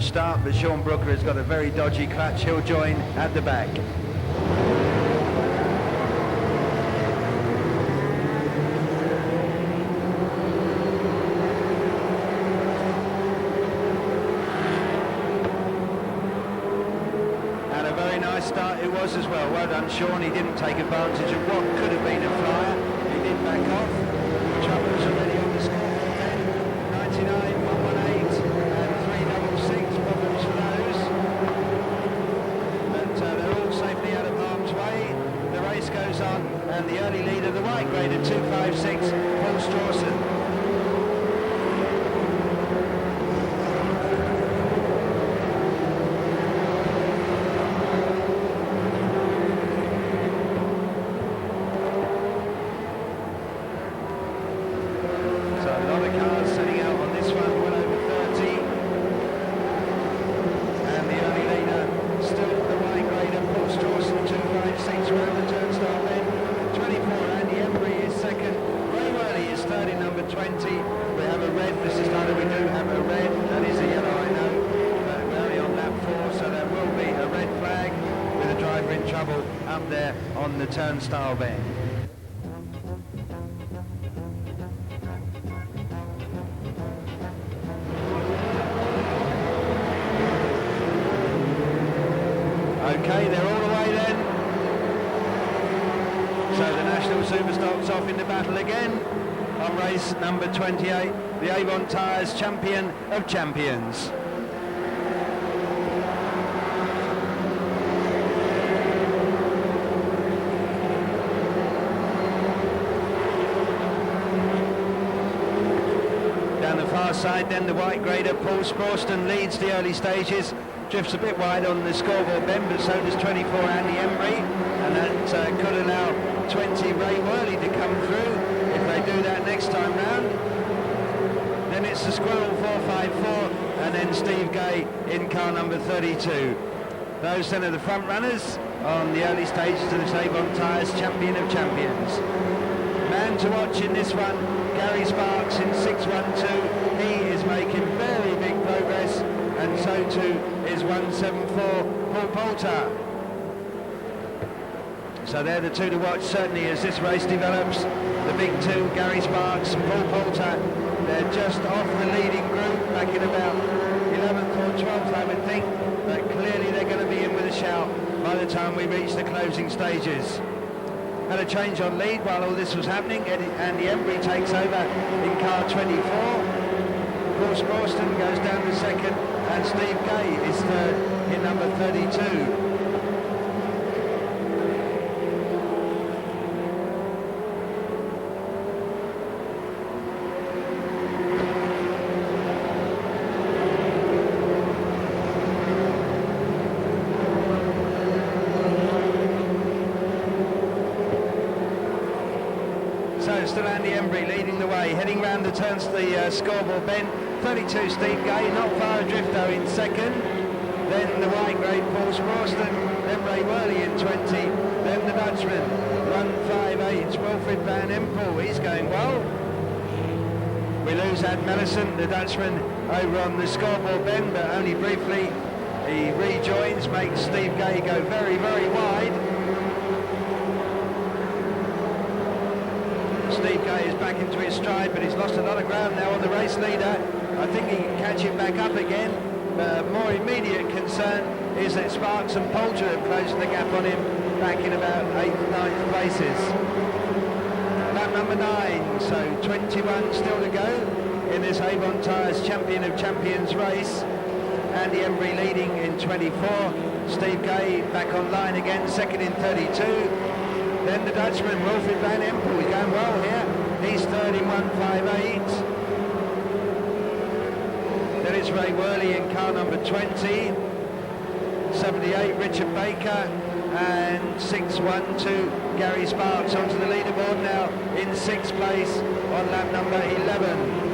start, but Sean Brooker has got a very dodgy clutch. He'll join at the back. And a very nice start it was as well. Well done, Sean. He didn't take advantage of what could have been a flyer. He did back off. Troubles already on the score. 99, 118 and 366. Problems for those. But they're all safely out of harm's way. The race goes on, and the early leader, the white grader, 256, Paul Strawson. Up there on the turnstile bend. Okay, they're all away then. So the National Superstocks off in the battle again on race number 28, the Avon Tyres Champion of Champions. Side then the white grader Paul Strawson leads the early stages, drifts a bit wide on the scoreboard bend, but so does 24 Andy Embry, and that could allow 20 Ray Worley to come through. If they do that next time round, then it's the Squirrel 454 and then Steve Gay in car number 32. Those then are the front runners on the early stages of the Avon Tyres Champion of Champions. Man to watch in this one, Gary Sparks in 612. He is making very big progress, and so too is 174 Paul Poulter. So they're the two to watch certainly as this race develops. The big two, Gary Sparks and Paul Poulter, they're just off the leading group, back in about 11th or 12th I would think, but clearly they're going to be in with a shout by the time we reach the closing stages. Had a change on lead while all this was happening. Andy Embry takes over in car 24. Paul Strawson goes down to second, and Steve Gay is third in number 32. So still Andy Embry leading the way, heading round the turns to the scoreboard bend. 32 Steve Gay, not far adrift though in second. Then the white grade Paul Strawson, then Ray Worley in 20, then the Dutchman 158 Wilfred Van Empel, he's going well. We lose Ad Mellison, the Dutchman, over on the scoreboard bend, but only briefly. He rejoins, makes Steve Gay go very, very wide. Steve Gay is back into his stride, but he's lost a lot of ground now on the race leader. I think he can catch him back up again. But more immediate concern is that Sparks and Poulter have closed the gap on him back in about 8th, 9th places. Lap number 9, so 21 still to go in this Avon Tyres Champion of Champions race. Andy Embry leading in 24. Steve Gay back online again, second in 32. Then the Dutchman, Wilfred Van Empel, he's going well here. He's third in 158. Then it's Ray Worley in car number 20. 78, Richard Baker. And 612, Gary Sparks onto the leaderboard now in 6th place on lap number 11.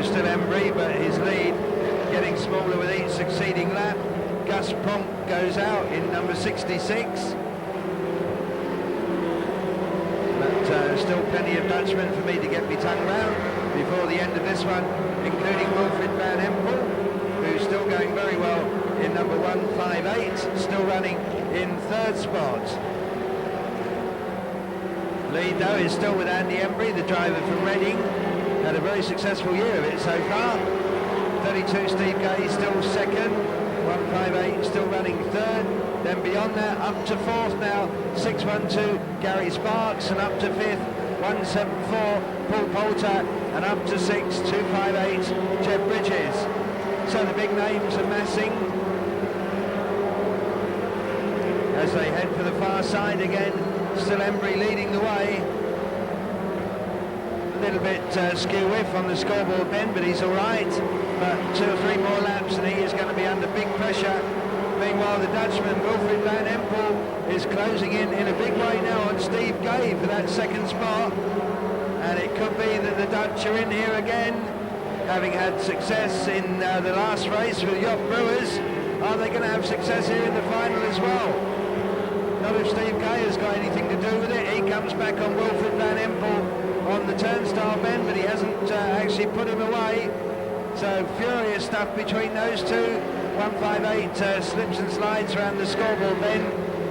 still Embry, but his lead getting smaller with each succeeding lap. Gus Pronk goes out in number 66. But still plenty of Dutchmen for me to get me tongue round before the end of this one, including Wilfred Van Empel, who's still going very well in number 158, still running in third spot. Lead though is still with Andy Embry, the driver from Reading. Had a very successful year of it so far. 32 Steve Gay still second, 158 still running third. Then beyond that, up to fourth now, 612 Gary Sparks, and up to fifth, 174 Paul Poulter, and up to sixth, 258 Jeff Bridges. So the big names are massing as they head for the far side again. Still Embry leading the way. A little bit skew-whiff on the scoreboard then, but he's all right. But 2 or 3 more laps and he is going to be under big pressure. Meanwhile, the Dutchman, Wilfred Van Empel, is closing in a big way now on Steve Gay for that second spot. And it could be that the Dutch are in here again, having had success in the last race with Yacht Brewers. Are they going to have success here in the final as well? Not if Steve Gay has got anything to do with it. He comes back on Wilfred Van Empel on the turnstile bend, but he hasn't actually put him away. So furious stuff between those two. 158 slips and slides around the scoreboard bend,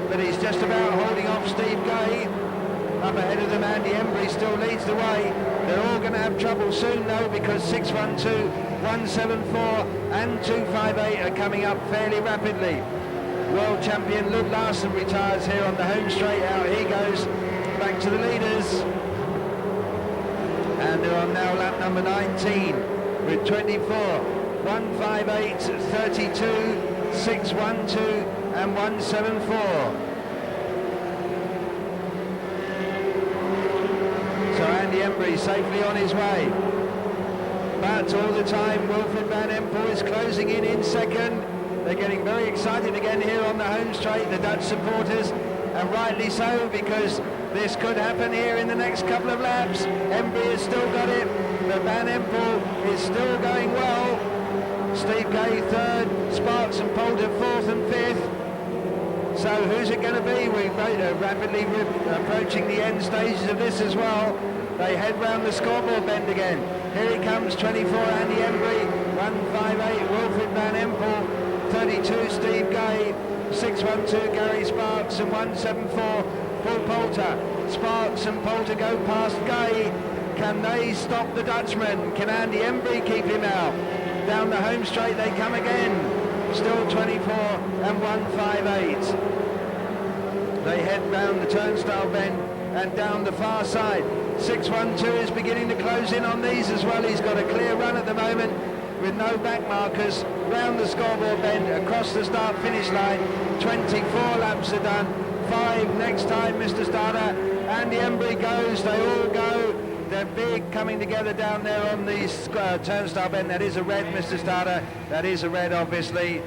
but he's just about holding off Steve Gay. Up ahead of them, Andy Embry still leads the way. They're all going to have trouble soon though, because 612, 174 and 258 are coming up fairly rapidly. World champion Lud Larsen retires here on the home straight. Out he goes back to the leaders. And they're on now lap number 19 with 24. 158, 32, 612 and 174. So Andy Embry safely on his way. But all the time Wilfred Van Empel is closing in second. They're getting very excited again here on the home straight, the Dutch supporters, and rightly so, because this could happen here in the next couple of laps. Embry has still got it, but Van Empel is still going well. Steve Gay third, Sparks and Poulter fourth and fifth. So who's it going to be? We're rapidly approaching the end stages of this as well. They head round the scoreboard bend again. Here he comes, 24 Andy Embry, 158 Wilfred Van Empel, 32 Steve Gay, 612 Gary Sparks and 174 Paul Poulter. Sparks and Poulter go past Gay. Can they stop the Dutchman? Can Andy Embry keep him out? Down the home straight they come again. Still 24 and 158. They head round the turnstile bend and down the far side. 612 is beginning to close in on these as well. He's got a clear run at the moment with no back markers. Round the scoreboard bend, across the start-finish line. 24 laps are done. 5 next time, Mr. Starter. Andy Embry goes, they all go. They're big coming together down there on the turnstile bend. That is a red, Mr. Starter. That is a red, obviously.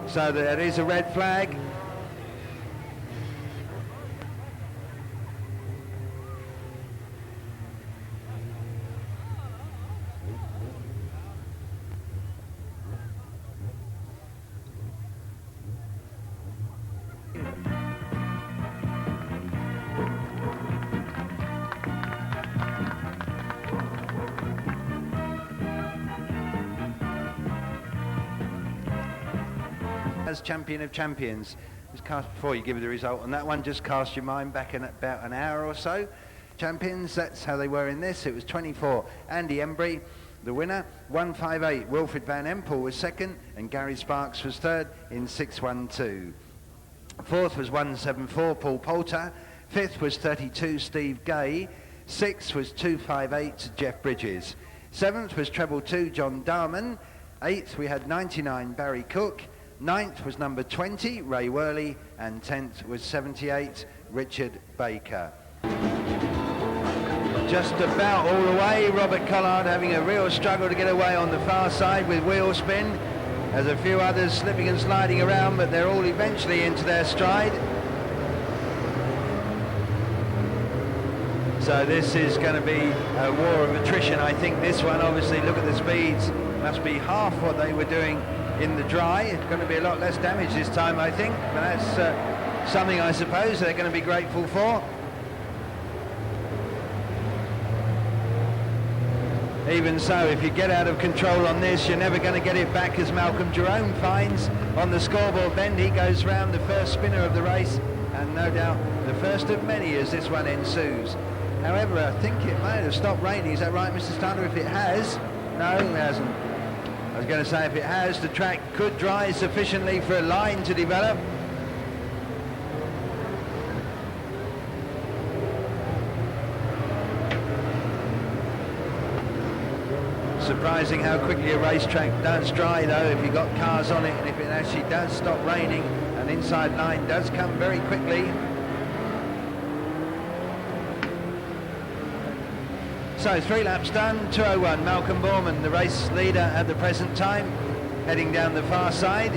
So that is a red flag. As champion of champions, just cast before you give the result on that one, just cast your mind back in about an hour or so. Champions, that's how they were in this. It was 24 Andy Embry, the winner. 158 Wilfred Van Empel was second, and Gary Sparks was third in 612. Fourth was 174 Paul Poulter. Fifth was 32 Steve Gay. Sixth was 258 Jeff Bridges. Seventh was treble 2 John Darman. Eighth we had 99 Barry Cook. Ninth was number 20, Ray Worley, and 10th was 78, Richard Baker. Just about all the way, Robert Collard having a real struggle to get away on the far side with wheel spin. There's a few others slipping and sliding around, but they're all eventually into their stride. So So this is going to be a war of attrition, I think. This one, obviously, look at the speeds. Must be half what they were doing in the dry. It's going to be a lot less damage this time, I think. But that's something, I suppose, they're going to be grateful for. Even so, if you get out of control on this, you're never going to get it back, as Malcolm Jerome finds on the scoreboard bend. He goes round the first spinner of the race, and no doubt the first of many as this one ensues. However, I think it might have stopped raining. Is that right, Mr. Stunner? If it has? No, it hasn't. I was going to say, if it has, the track could dry sufficiently for a line to develop. Surprising how quickly a racetrack does dry, though, if you've got cars on it, and if it actually does stop raining, an inside line does come very quickly. So 3 laps done, 2:01. Malcolm Borman, the race leader at the present time, heading down the far side.